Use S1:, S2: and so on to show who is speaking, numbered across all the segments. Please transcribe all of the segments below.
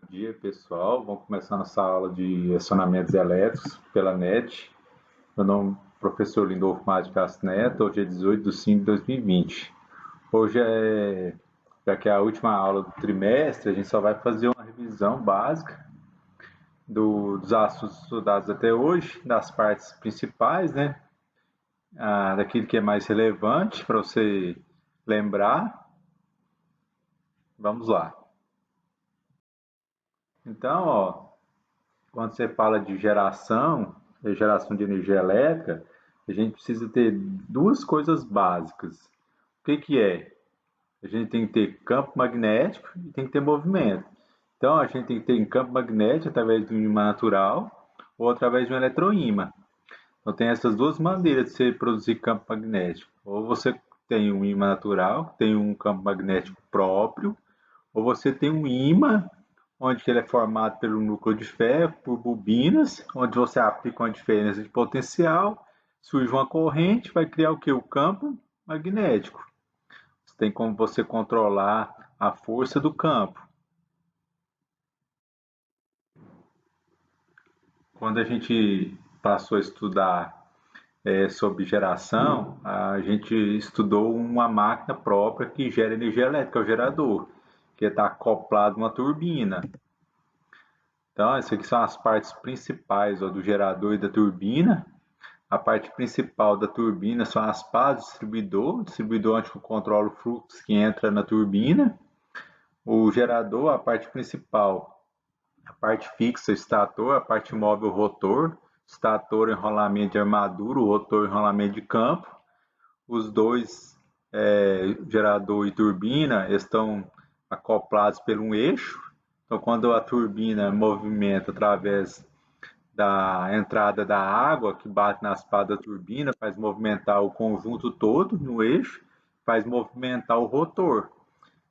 S1: Bom dia, pessoal. Vamos começar nossa aula de acionamentos elétricos pela NET. Meu nome é professor Lindolfo Matos de Castro Neto. Hoje é 18/5/2020. Hoje já que é a última aula do trimestre, a gente só vai fazer uma revisão básica dos assuntos estudados até hoje, das partes principais, né? Daquilo que é mais relevante para você lembrar. Vamos lá. Então, ó, quando você fala de geração de energia elétrica, a gente precisa ter duas coisas básicas. O que que é? A gente tem que ter campo magnético e tem que ter movimento. Então, a gente tem que ter campo magnético através de um ímã natural ou através de um eletroímã. Então, tem essas duas maneiras de você produzir campo magnético. Ou você tem um ímã natural, tem um campo magnético próprio, ou você tem um ímã onde ele é formado pelo núcleo de ferro, por bobinas, onde você aplica uma diferença de potencial, surge uma corrente, vai criar o que? O campo magnético. Tem como você controlar a força do campo. Quando a gente passou a estudar sobre geração, a gente estudou uma máquina própria que gera energia elétrica, o gerador, que está acoplado a uma turbina. Então, essas aqui são as partes principais do gerador e da turbina. A parte principal da turbina são as pás do distribuidor onde controla o fluxo que entra na turbina. O gerador, a parte principal, a parte fixa, o estator, a parte móvel, o rotor. Estator, enrolamento de armadura, o rotor, enrolamento de campo. Os dois, gerador e turbina, estão acoplados por um eixo. Então, quando a turbina movimenta através da entrada da água que bate nas pás da turbina, faz movimentar o conjunto todo no eixo, faz movimentar o rotor.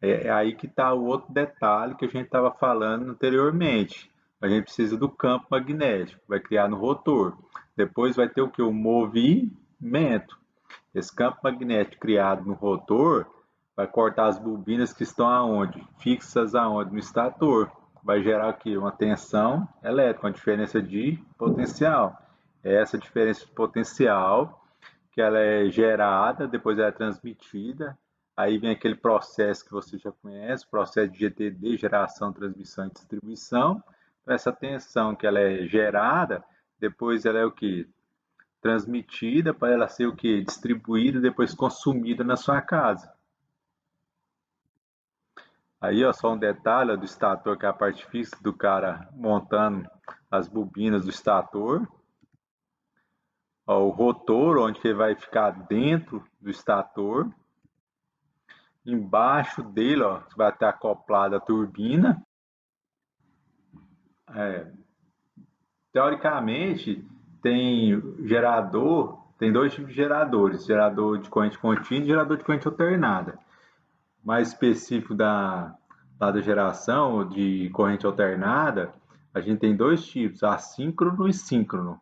S1: É aí que está o outro detalhe que a gente estava falando anteriormente. A gente precisa do campo magnético, vai criar no rotor. Depois vai ter o que? O movimento. Esse campo magnético criado no rotor vai cortar as bobinas que estão aonde? Fixas aonde? No estator. Vai gerar aqui uma tensão elétrica, uma diferença de potencial. É essa diferença de potencial que ela é gerada, depois ela é transmitida. Aí vem aquele processo que você já conhece, o processo de GTD, geração, transmissão e distribuição. Então, essa tensão que ela é gerada, depois ela é o que? Transmitida para ela ser o que? Distribuída, depois consumida na sua casa. Aí, ó, só um detalhe ó, do estator, que é a parte fixa do cara montando as bobinas do estator. Ó, o rotor, onde ele vai ficar dentro do estator. Embaixo dele, ó, vai estar acoplada a turbina. Teoricamente, tem gerador, tem dois tipos de geradores, gerador de corrente contínua e gerador de corrente alternada. Mais específico da geração de corrente alternada, a gente tem dois tipos, assíncrono e síncrono.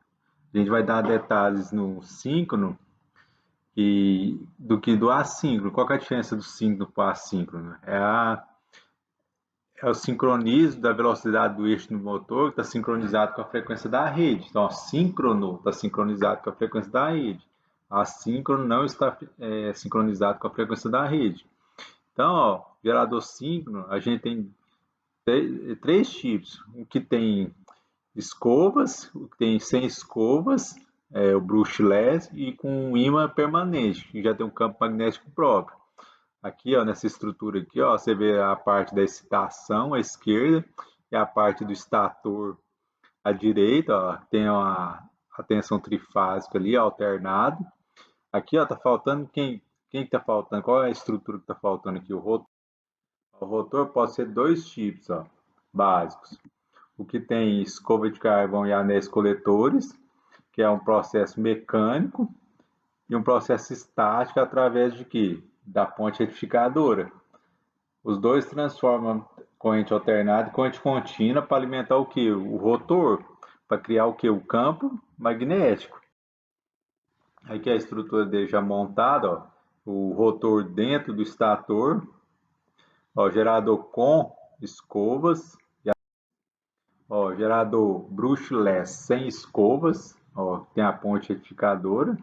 S1: A gente vai dar detalhes no síncrono do que do assíncrono. Qual que é a diferença do síncrono para o assíncrono? É o sincronismo da velocidade do eixo do motor que está sincronizado com a frequência da rede. Então, o síncrono está sincronizado com a frequência da rede. Assíncrono não está sincronizado com a frequência da rede. Então, ó, gerador síncrono, a gente tem três tipos. Um que tem escovas, o que tem sem escovas, o brushless, e com um ímã permanente, que já tem um campo magnético próprio. Aqui, ó, nessa estrutura aqui, ó, você vê a parte da excitação à esquerda e a parte do estator à direita, ó, tem a tensão trifásica ali, alternado. Aqui, ó, tá faltando quem que tá faltando? Qual é a estrutura que tá faltando aqui? O rotor. O rotor pode ser dois tipos, ó, básicos. O que tem escova de carvão e anéis coletores, que é um processo mecânico, e um processo estático através de quê? Da ponte retificadora. Os dois transformam corrente alternada em corrente contínua para alimentar o que? O rotor, para criar o que? O campo magnético. Aqui a estrutura dele já montada, ó, o rotor dentro do estator, ó, gerador com escovas gerador brushless sem escovas, ó, tem a ponte retificadora.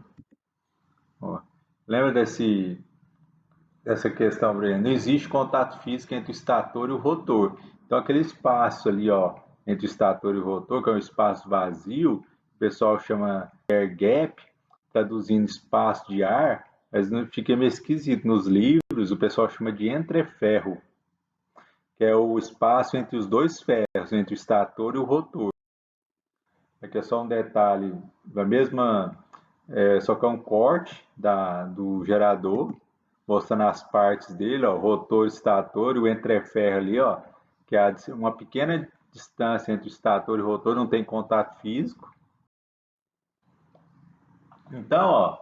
S1: Ó. Lembra dessa questão, Breno? Não existe contato físico entre o estator e o rotor. Então, aquele espaço ali, ó, entre o estator e o rotor, que é um espaço vazio, o pessoal chama air gap, traduzindo espaço de ar, mas não fica meio esquisito. Nos livros, o pessoal chama de entreferro, que é o espaço entre os dois ferros, entre o estator e o rotor. Aqui é só um detalhe da mesma, só que é um corte do gerador, mostrando as partes dele, ó, rotor, estator e o entreferro ali, ó, que é uma pequena distância entre o estator e o rotor, não tem contato físico. Então, ó,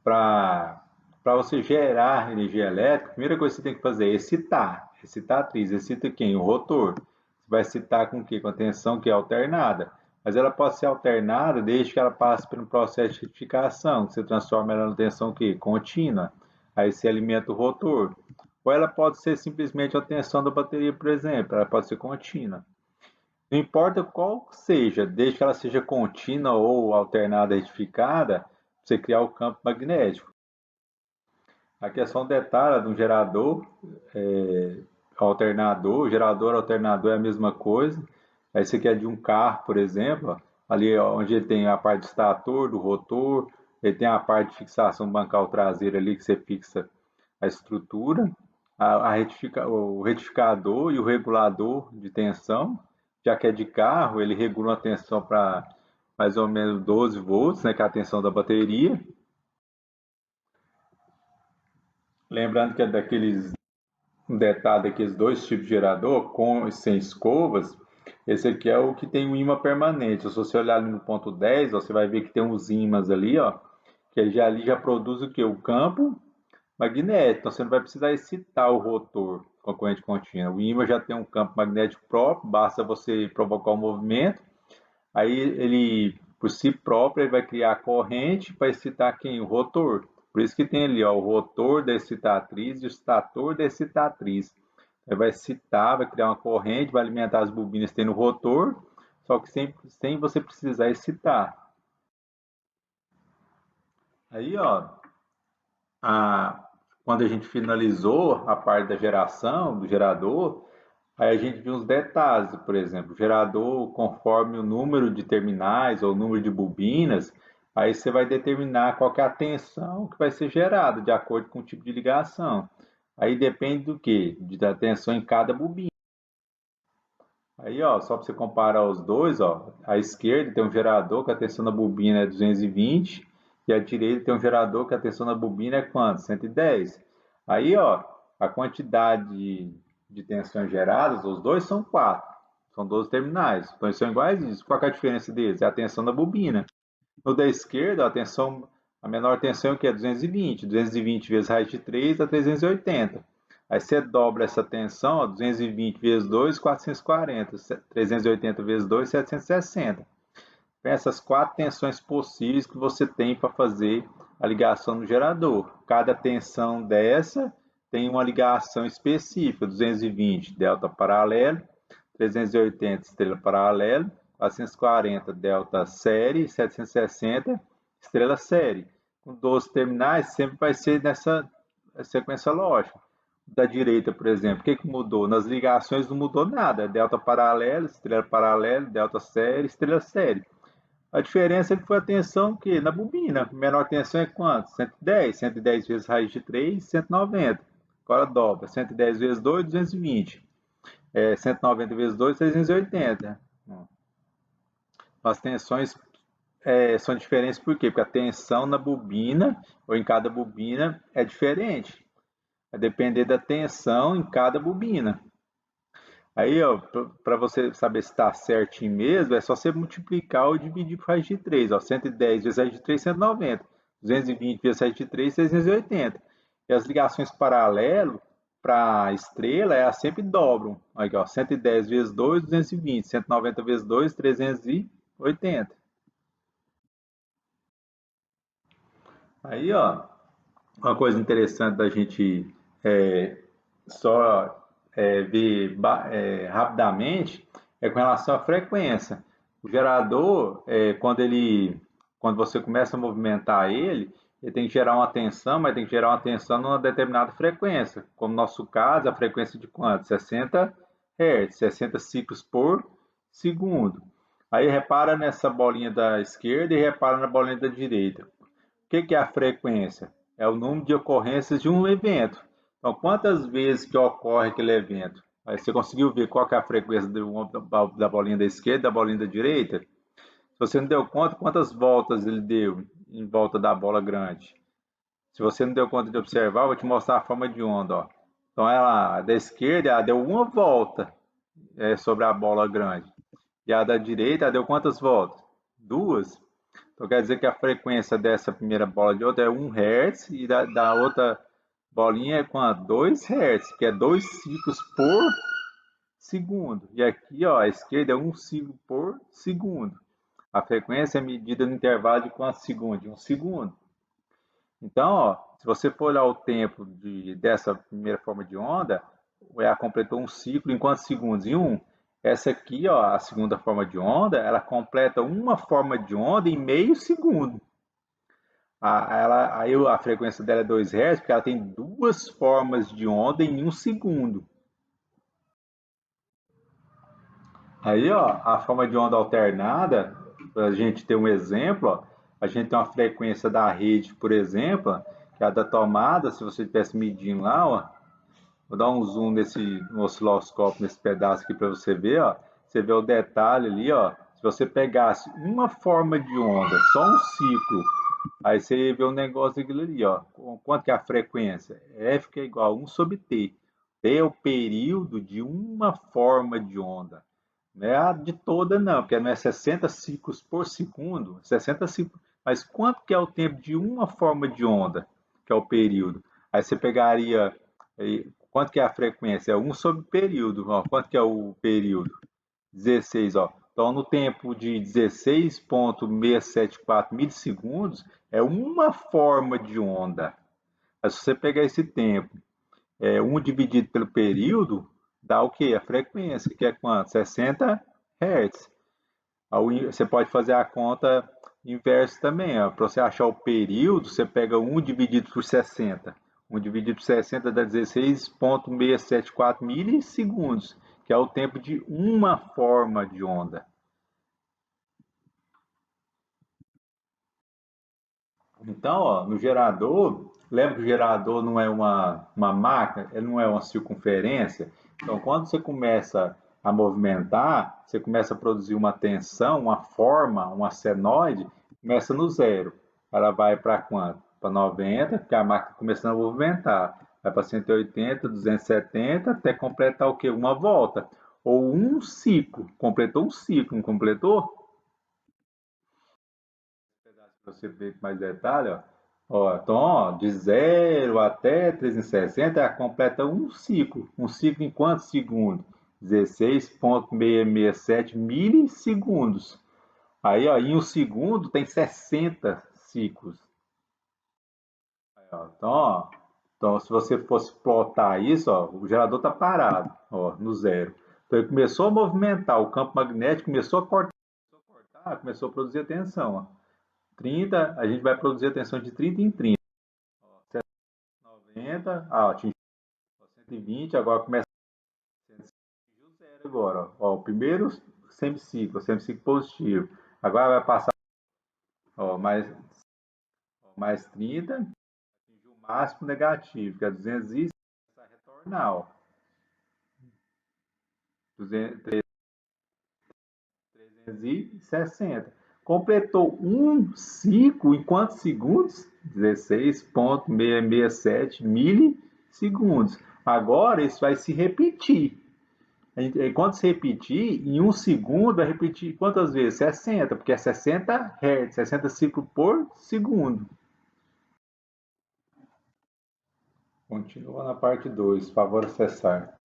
S1: para você gerar energia elétrica, a primeira coisa que você tem que fazer é excitar. Excitatriz, excita quem? O rotor. Você vai excitar com o quê? Com a tensão que é alternada. Mas ela pode ser alternada desde que ela passe por um processo de retificação, que você transforma ela na tensão o quê? Contínua. Aí você alimenta o rotor. Ou ela pode ser simplesmente a tensão da bateria, por exemplo. Ela pode ser contínua. Não importa qual seja, desde que ela seja contínua ou alternada retificada, você criar o campo magnético. Aqui é só um detalhe de um gerador, alternador. Gerador, alternador é a mesma coisa. Aí você quer de um carro, por exemplo, ali onde ele tem a parte do estator, do rotor, ele tem a parte de fixação bancal traseira ali que você fixa a estrutura, o retificador e o regulador de tensão. Já que é de carro, ele regula a tensão para mais ou menos 12 volts, né, que é a tensão da bateria. Lembrando que é um detalhe daqueles dois tipos de gerador, com e sem escovas. Esse aqui é o que tem um ímã permanente. Se você olhar ali no ponto 10, ó, você vai ver que tem uns ímãs ali, ó, que ali já produz o que? O campo magnético. Então você não vai precisar excitar o rotor com a corrente contínua. O ímã já tem um campo magnético próprio, basta você provocar o movimento. Aí ele, por si próprio, ele vai criar corrente para excitar quem? O rotor. Por isso que tem ali, ó, o rotor da excitatriz e o estator da excitatriz. Ele vai excitar, vai criar uma corrente, vai alimentar as bobinas que tem no rotor, só que sem você precisar excitar. Aí, ó, quando a gente finalizou a parte da geração, do gerador, aí a gente viu uns detalhes, por exemplo, o gerador, conforme o número de terminais ou o número de bobinas, aí você vai determinar qual que é a tensão que vai ser gerada, de acordo com o tipo de ligação. Aí depende do quê? Da tensão em cada bobina. Aí, ó, só para você comparar os dois, ó, à esquerda tem um gerador que a tensão da bobina é 220 e à direita tem um gerador que a tensão da bobina é quanto? 110. Aí, ó, a quantidade de tensões geradas, os dois são 4. São 12 terminais. Então, eles são iguais. Qual é a diferença deles? É a tensão da bobina. No da esquerda, a menor tensão é o que? É 220. 220 vezes raiz de 3 dá 380. Aí você dobra essa tensão, ó, 220 vezes 2, 440. 380 vezes 2, 760. Essas quatro tensões possíveis que você tem para fazer a ligação no gerador. Cada tensão dessa tem uma ligação específica, 220 delta paralelo, 380 estrela paralelo, 440 delta série, 760 estrela série. Com 12 terminais sempre vai ser nessa sequência lógica. Da direita, por exemplo, o que mudou? Nas ligações não mudou nada, delta paralelo, delta série, estrela série. A diferença é que foi a tensão que na bobina. A menor tensão é quanto? 110. 110 vezes raiz de 3, 190. Agora dobra. 110 vezes 2, 220. 190 vezes 2, 380. As tensões são diferentes por quê? Porque a tensão na bobina, ou em cada bobina, é diferente. Vai depender da tensão em cada bobina. Aí, ó, para você saber se está certinho mesmo, é só você multiplicar ou dividir por raiz de 3. Ó, 110 vezes raiz de 3, 190. 220 vezes raiz de 3, 380. E as ligações paralelo para a estrela, elas sempre dobram. Aqui, ó, 110 vezes 2, 220. 190 vezes 2, 380. Aí, ó, uma coisa interessante da gente só ver rapidamente é com relação à frequência. O gerador, quando você começa a movimentar ele tem que gerar uma tensão, mas tem que gerar uma tensão numa determinada frequência. Como no nosso caso, a frequência de quanto? 60 Hz, 60 ciclos por segundo. Aí repara nessa bolinha da esquerda e repara na bolinha da direita. O que é a frequência? É o número de ocorrências de um evento. Então, quantas vezes que ocorre aquele evento? Aí você conseguiu ver qual que é a frequência da bolinha da esquerda e da bolinha da direita? Se você não deu conta, quantas voltas ele deu em volta da bola grande? Se você não deu conta de observar, eu vou te mostrar a forma de onda. Ó. Então, ela da esquerda ela deu uma volta sobre a bola grande. E a da direita ela deu quantas voltas? Duas. Então quer dizer que a frequência dessa primeira bola de outra é 1 Hz e da outra bolinha é quanto? 2 Hz, que é 2 ciclos por segundo. E aqui, ó, a esquerda é 1 ciclo por segundo. A frequência é medida no intervalo de quantos segundos? De 1 segundo. Então, ó, se você for olhar o tempo dessa primeira forma de onda, ela completou um ciclo em quantos segundos? Em 1. Essa aqui, ó, a segunda forma de onda, ela completa uma forma de onda em meio segundo. Aí a frequência dela é 2 Hz, porque ela tem duas formas de onda em um segundo. Aí, ó, a forma de onda alternada, para a gente ter um exemplo, ó, a gente tem uma frequência da rede, por exemplo, que é a da tomada, se você estivesse medindo lá, ó, vou dar um zoom no osciloscópio, nesse pedaço aqui para você ver, ó, você vê o detalhe ali, ó, se você pegasse uma forma de onda, só um ciclo, aí você vê um negócio daquilo ali, ó. Quanto que é a frequência? F que é igual a 1 sobre T. T é o período de uma forma de onda. Não é a de toda, não, porque não é 60 ciclos por segundo, 60 ciclos. Mas quanto que é o tempo de uma forma de onda, que é o período? Aí você pegaria, quanto que é a frequência? É 1 sobre período. Ó. Quanto que é o período? 16, ó. Então, no tempo de 16,674 milissegundos, é uma forma de onda. Mas se você pegar esse tempo, 1 dividido pelo período, dá o quê? A frequência, que é quanto? 60 Hz. Você pode fazer a conta inversa também. Para você achar o período, você pega 1 dividido por 60. 1 dividido por 60 dá 16,674 milissegundos, que é o tempo de uma forma de onda. Então, ó, no gerador, lembra que o gerador não é uma máquina, ele não é uma circunferência. Então, quando você começa a movimentar, você começa a produzir uma tensão, uma forma, uma senoide, começa no zero. Ela vai para quanto? Para 90, porque a máquina começando a movimentar. Vai para 180, 270, até completar o quê? Uma volta. Ou um ciclo. Completou um ciclo, não completou? Para você ver com mais detalhe, ó. Ó, então, ó, de 0 até 360, ela completa um ciclo. Um ciclo em quantos segundos? 16,667 milissegundos. Aí, ó, em um segundo tem 60 ciclos. Aí, ó, então, se você fosse plotar isso, ó, o gerador está parado, ó, no zero. Então, ele começou a movimentar, o campo magnético começou a produzir a tensão. Ó. 30, a gente vai produzir a tensão de 30 em 30. 90, atingiu 120, agora começa a atingir o zero agora. Ó, o primeiro semiciclo positivo. Agora vai passar ó, mais 30, atingir o máximo negativo, que é 200 e retornar. Ó, 200, 360. Completou um ciclo em quantos segundos? 16,667 milissegundos. Agora isso vai se repetir. Quando se repetir, em um segundo vai repetir quantas vezes? 60, porque é 60 Hz, 60 ciclos por segundo. Continua na parte 2, favor acessar.